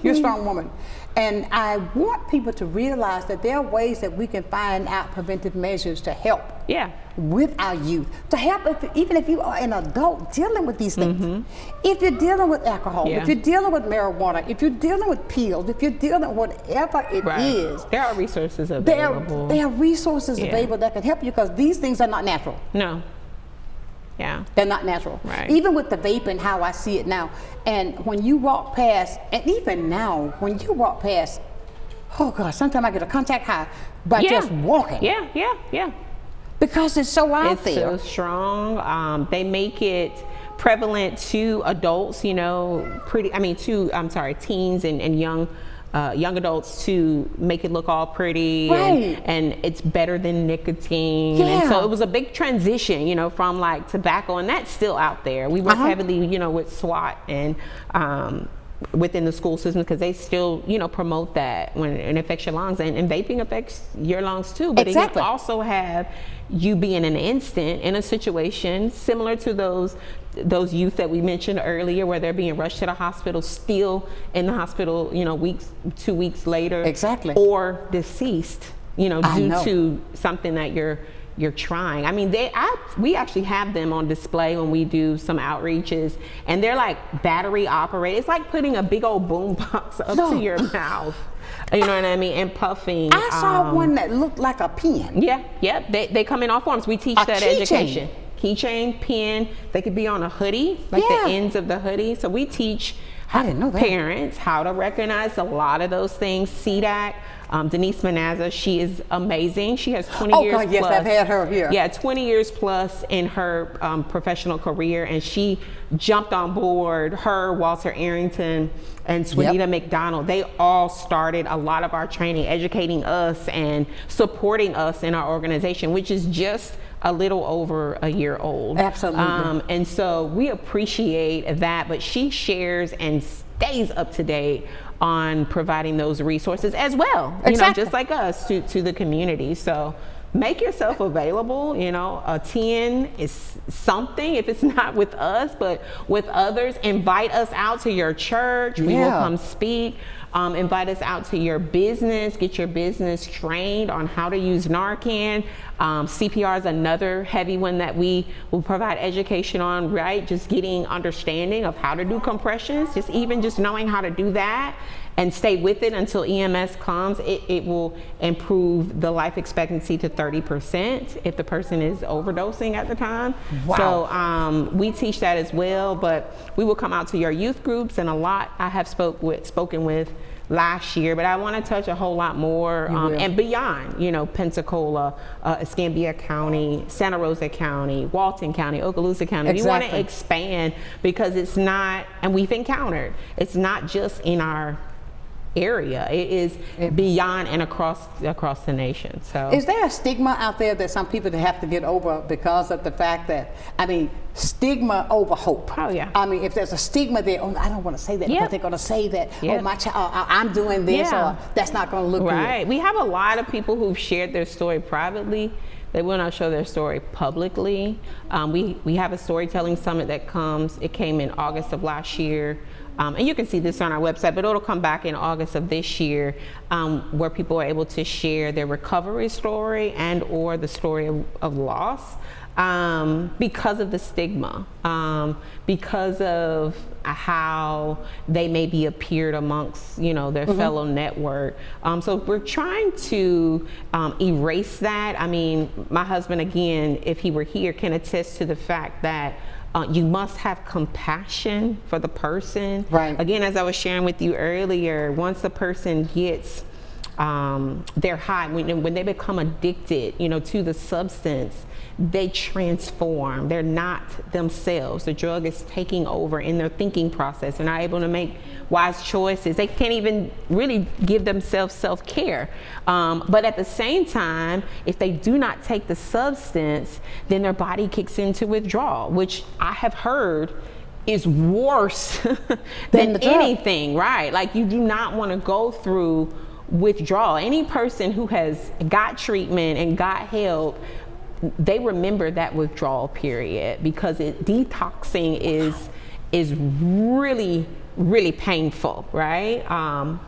You're a strong woman. And I want people to realize that there are ways that we can find out preventive measures to help with our youth. To help, even if you are an adult dealing with these things. If you're dealing with alcohol, if you're dealing with marijuana, if you're dealing with pills, if you're dealing with whatever it is. There are resources available. There are resources available that can help you, because these things are not natural. No. Yeah. They're not natural. Right. Even with the vaping, how I see it now. And when you walk past, and even now, when you walk past, oh God, sometimes I get a contact high by just walking. Yeah. Because it's so out there. It's so strong. They make it prevalent to adults, teens and young adults, to make it look all pretty, and it's better than nicotine. And so it was a big transition, from like tobacco, and that's still out there. We work heavily, with SWAT and within the school system, because they still, promote that when it affects your lungs, and vaping affects your lungs too. But it can also have you be in an instant in a situation similar to those youth that we mentioned earlier, where they're being rushed to the hospital, still in the hospital, 2 weeks later, or deceased, due to something that you're trying. I mean, we actually have them on display when we do some outreaches, and they're like battery operated. It's like putting a big old boom box up to your mouth. You know what I mean? And puffing. I saw one that looked like a pen. Yeah. They come in all forms. We teach that education. Keychain, pen. They could be on a hoodie, like the ends of the hoodie. So we teach parents how to recognize a lot of those things. CDAC. Denise Manazza, she is amazing. She has 20 years plus. I've had her here. Yeah, 20 years plus in her professional career, and she jumped on board. Her, Walter Arrington, and Swanita McDonald, they all started a lot of our training, educating us and supporting us in our organization, which is just a little over a year old. Absolutely. And so we appreciate that, but she shares and stays up to date on providing those resources as well, just like us, to the community. So make yourself available. You know, attend is something, if it's not with us, but with others. Invite us out to your church. We will come speak. Invite us out to your business, get your business trained on how to use Narcan. CPR is another heavy one that we will provide education on, right? Just getting understanding of how to do compressions, just knowing how to do that and stay with it until EMS comes. It will improve the life expectancy to 30% if the person is overdosing at the time. Wow. So we teach that as well, but we will come out to your youth groups, and a lot I have spoken with last year, but I want to touch a whole lot more and beyond, you know, Pensacola, Escambia County, Santa Rosa County, Walton County, Okaloosa County. We want to expand because it's not, and we've encountered, it's not just in our area, it is beyond and across the nation. So is there a stigma out there that some people have to get over because of the fact that, I mean, stigma over hope? Oh yeah. I mean, if there's a stigma there, oh, I don't want to say that because they're going to say that, oh, my child, I'm doing this, or that's not going to look good. Right. We have a lot of people who've shared their story privately. They will not show their story publicly. We have a storytelling summit that came in August of last year. And you can see this on our website, but it'll come back in August of this year, where people are able to share their recovery story and or the story of loss, because of the stigma, because of how they maybe appeared amongst, you know, their fellow network. So we're trying to erase that. I mean, my husband, again, if he were here, can attest to the fact that you must have compassion for the person. Right. Again, as I was sharing with you earlier, once the person gets their high, when they become addicted, you know, to the substance, they transform. They're not themselves. The drug is taking over in their thinking process. They're not able to make wise choices. They can't even really give themselves self-care. But at the same time, if they do not take the substance, then their body kicks into withdrawal, which I have heard is worse than anything, right? Like, you do not want to go through withdrawal. Any person who has got treatment and got help, they remember that withdrawal period because detoxing is really painful, right?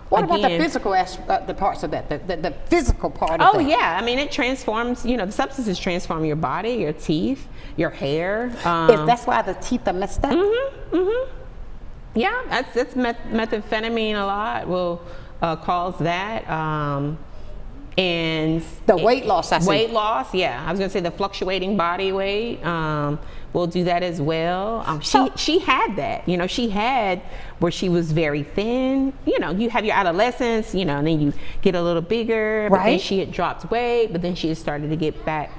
What about the physical aspect, the parts of that, the physical part of that? Oh yeah, I mean, it transforms, you know, the substances transform your body, your teeth, your hair. If that's why the teeth are messed up? Yeah, that's methamphetamine a lot will cause that. And the weight loss, I see. Weight loss, yeah. I was gonna say the fluctuating body weight will do that as well. She had that, you know, she had where she was very thin. You know, you have your adolescence, you know, and then you get a little bigger, but then she had dropped weight, but then she had started to get back,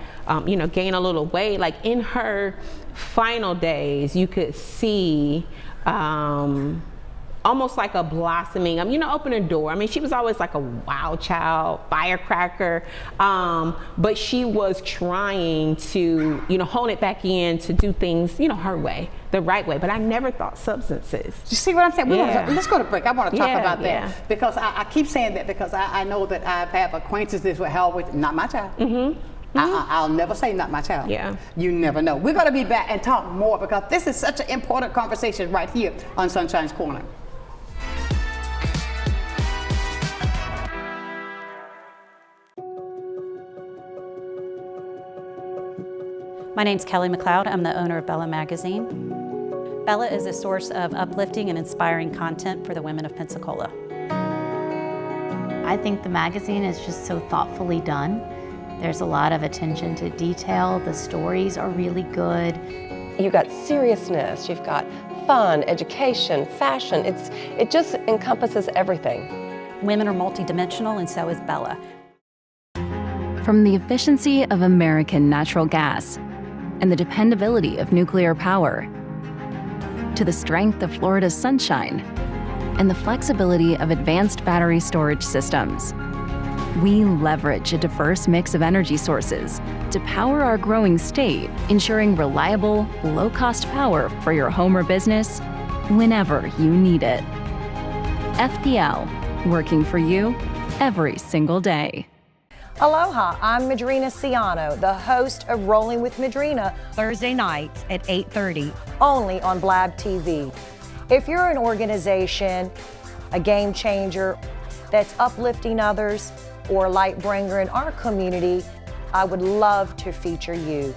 you know, gain a little weight. Like in her final days, you could see almost like a blossoming, you know, open a door. I mean, she was always like a wild child, firecracker, but she was trying to, you know, hone it back in to do things, you know, her way, the right way. But I never thought substances. You see what I'm saying? Let's go to break. I want to talk about that because I keep saying that because I know that I have acquaintances with hell with not my child. I'll never say not my child. Yeah. You never know. We're going to be back and talk more because this is such an important conversation right here on Sunshine's Corner. My name's Kelly McLeod. I'm the owner of Bella Magazine. Bella is a source of uplifting and inspiring content for the women of Pensacola. I think the magazine is just so thoughtfully done. There's a lot of attention to detail. The stories are really good. You've got seriousness, you've got fun, education, fashion. It just encompasses everything. Women are multidimensional, and so is Bella. From the efficiency of American natural gas and the dependability of nuclear power, to the strength of Florida's sunshine and the flexibility of advanced battery storage systems, we leverage a diverse mix of energy sources to power our growing state, ensuring reliable, low-cost power for your home or business whenever you need it. FPL, working for you every single day. Aloha, I'm Madrina Ciano, the host of Rolling with Madrina, Thursday nights at 8:30, only on Blab TV. If you're an organization, a game changer that's uplifting others, or a light bringer in our community, I would love to feature you.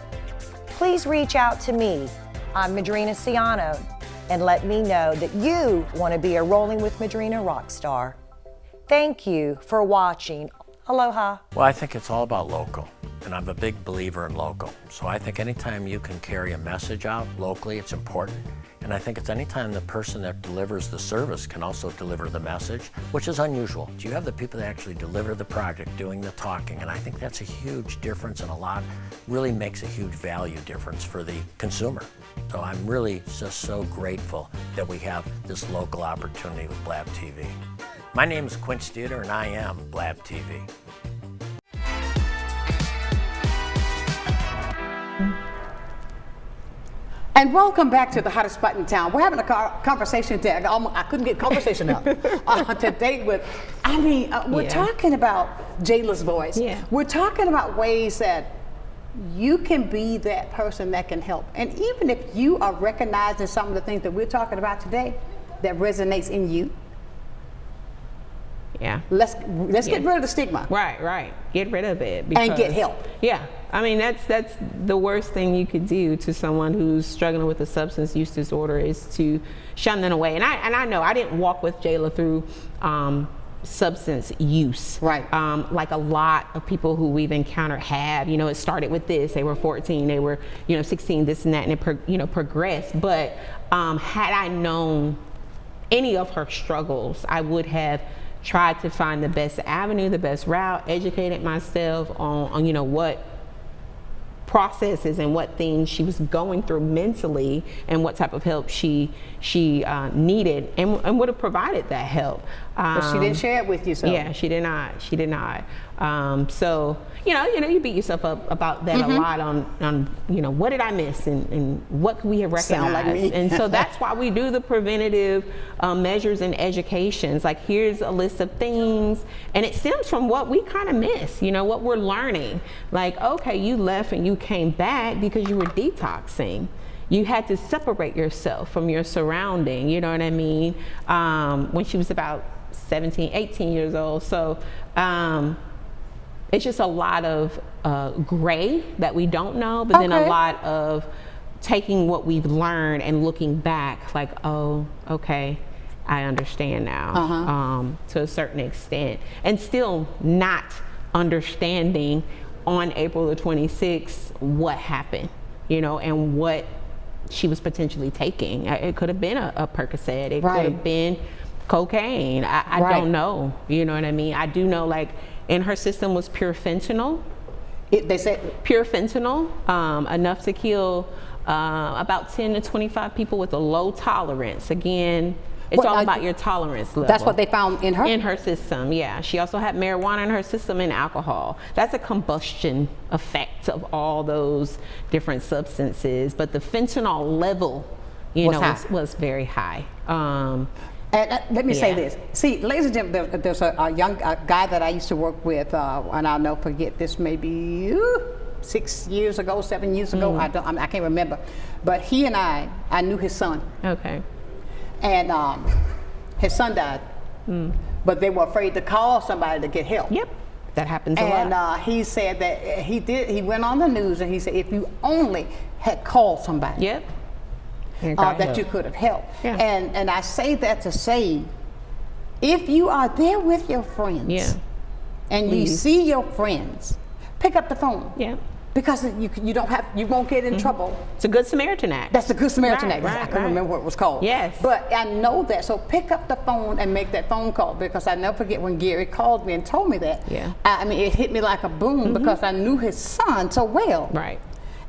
Please reach out to me. I'm Madrina Ciano, and let me know that you want to be a Rolling with Madrina rock star. Thank you for watching. Aloha. Well, I think it's all about local, and I'm a big believer in local. So I think anytime you can carry a message out locally, it's important. And I think it's anytime the person that delivers the service can also deliver the message, which is unusual. You have the people that actually deliver the project doing the talking, and I think that's a huge difference, and really makes a huge value difference for the consumer. So I'm really just so grateful that we have this local opportunity with Blab TV. My name is Quint Studer, and I am Blab TV. And welcome back to the hottest spot in town. We're having a conversation today. I couldn't get conversation up today with, we're talking about Jayla's voice. Yeah. We're talking about ways that you can be that person that can help. And even if you are recognizing some of the things that we're talking about today that resonates in you, let's get rid of the stigma. Right. Get rid of it. And get help. Yeah. I mean, that's the worst thing you could do to someone who's struggling with a substance use disorder, is to shun them away. And I know I didn't walk with Jayla through substance use. Right. Like a lot of people who we've encountered have. You know, it started with this. They were 14, they were 16, this and that, and it progressed. But had I known any of her struggles, I would have tried to find the best avenue, the best route, educated myself on what processes and what things she was going through mentally, and what type of help she needed, and would have provided that help. But she didn't share it with you, so. Yeah, she did not. So you beat yourself up about that a lot on what did I miss, and what could we have recognized. Sound like me. And so that's why we do the preventative measures and educations. Like, here's a list of things, and it stems from what we kind of miss, what we're learning. Like, okay, you left and you came back because you were detoxing. You had to separate yourself from your surrounding, you know what I mean? When she was about 17, 18 years old. So it's just a lot of gray that we don't know, but then a lot of taking what we've learned and looking back like, oh, okay, I understand now, to a certain extent, and still not understanding on April the 26th what happened, and what she was potentially taking. It could have been a Percocet, it could have been cocaine. I don't know, you know what I mean? I do know, like, in her system was pure fentanyl. They said pure fentanyl, enough to kill about 10 to 25 people with a low tolerance. Again, it's all about your tolerance level. That's what they found in her? In her system, yeah. She also had marijuana in her system and alcohol. That's a combustion effect of all those different substances. But the fentanyl level, was very high. And let me say this. See, ladies and gentlemen, there's a young guy that I used to work with, and I'll never forget this, maybe 6 years ago, 7 years ago. I can't remember. But he and I knew his son. Okay. And his son died. But they were afraid to call somebody to get help. Yep. That happens a lot. And he said that he went on the news and he said, if you only had called somebody. Yep. That you could have helped. Yeah. And I say that to say, if you are there with your friends, and you see your friends, pick up the phone. Yeah. Because you won't get in trouble. It's a Good Samaritan Act. That's the Good Samaritan Act. I can't remember what it was called. Yes. But I know that, so pick up the phone and make that phone call, because I never forget when Gary called me and told me that. Yeah. I mean, it hit me like a boom, because I knew his son so well. Right.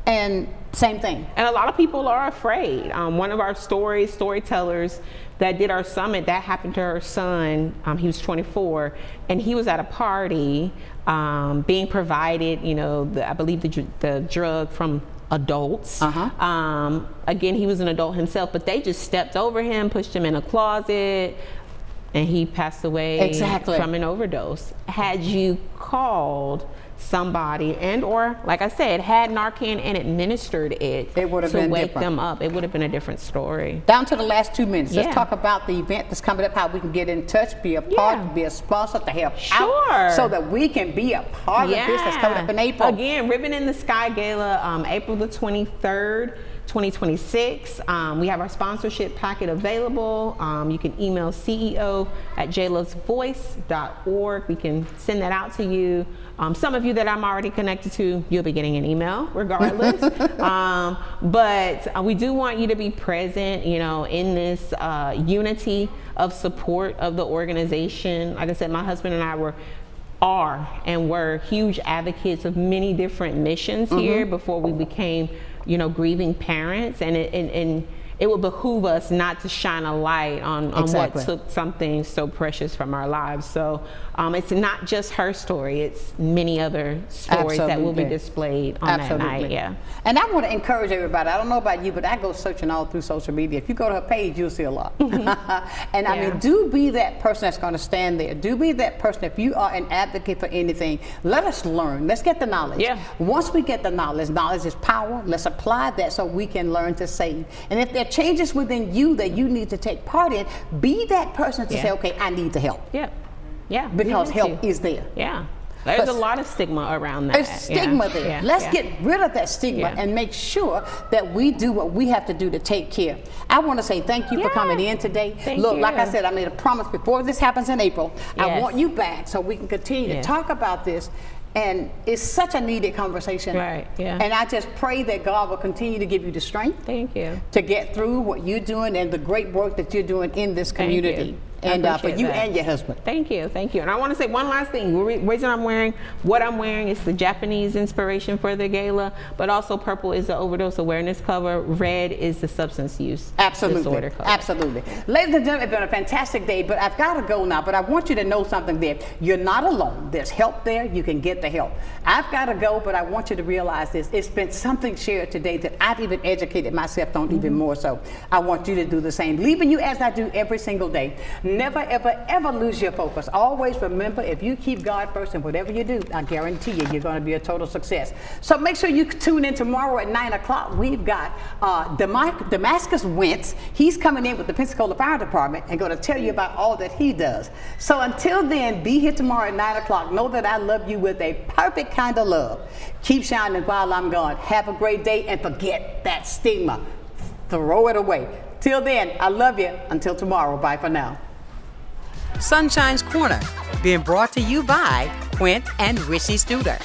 And same thing. And a lot of people are afraid. One of our storytellers that did our summit, that happened to her son. He was 24, and he was at a party being provided, I believe the drug from adults. Again, he was an adult himself, but they just stepped over him, pushed him in a closet, and he passed away from an overdose. Had you called somebody or, like I said, had Narcan and administered it to wake them up, it would have been a different story. Down to the last 2 minutes, let's talk about the event that's coming up, how we can get in touch, be a part, be a sponsor to help out, so that we can be a part of this that's coming up in April. Again, Ribbon in the Sky Gala, April the 23rd. 2026. We have our sponsorship packet available. You can email ceo@jlosvoice.org. We can send that out to you. Some of you that I'm already connected to, you'll be getting an email regardless. But we do want you to be present, you know, in this unity of support of the organization. Like I said, my husband and I are huge advocates of many different missions here before we became, you know, grieving parents, and it would behoove us not to shine a light on what took something so precious from our lives. So it's not just her story, it's many other stories that will be displayed on that night. And I want to encourage everybody, I don't know about you, but I go searching all through social media. If you go to her page, you'll see a lot. And I mean, do be that person that's going to stand there. Do be that person. If you are an advocate for anything, let us learn. Let's get the knowledge. Once we get the knowledge, knowledge is power. Let's apply that so we can learn to save. And if there are changes within you that you need to take part in, be that person to say, okay, I need to help. Because help is there. There's a lot of stigma around that. There's stigma there. Let's get rid of that stigma and make sure that we do what we have to do to take care. I want to say thank you for coming in today. Look, like I said, I made a promise before this happens in April. I want you back so we can continue to talk about this. And it's such a needed conversation. And I just pray that God will continue to give you the strength to get through what you're doing and the great work that you're doing in this community. And for you and your husband. Thank you. And I want to say one last thing. The reason what I'm wearing is the Japanese inspiration for the gala, but also purple is the overdose awareness cover. Red is the substance use disorder cover. Absolutely. Ladies and gentlemen, it's been a fantastic day, but I've got to go now. But I want you to know something there. You're not alone. There's help there. You can get the help. I've got to go, but I want you to realize this. It's been something shared today that I've even educated myself on even more so. I want you to do the same. Leaving you as I do every single day. Never, ever, ever lose your focus. Always remember, if you keep God first in whatever you do, I guarantee you're going to be a total success. So make sure you tune in tomorrow at 9 o'clock. We've got Damascus Wentz. He's coming in with the Pensacola Fire Department and going to tell you about all that he does. So until then, be here tomorrow at 9 o'clock. Know that I love you with a perfect kind of love. Keep shining while I'm gone. Have a great day and forget that stigma. Throw it away. Till then, I love you. Until tomorrow, bye for now. Sunshine's Corner, being brought to you by Quint and Richie Studer.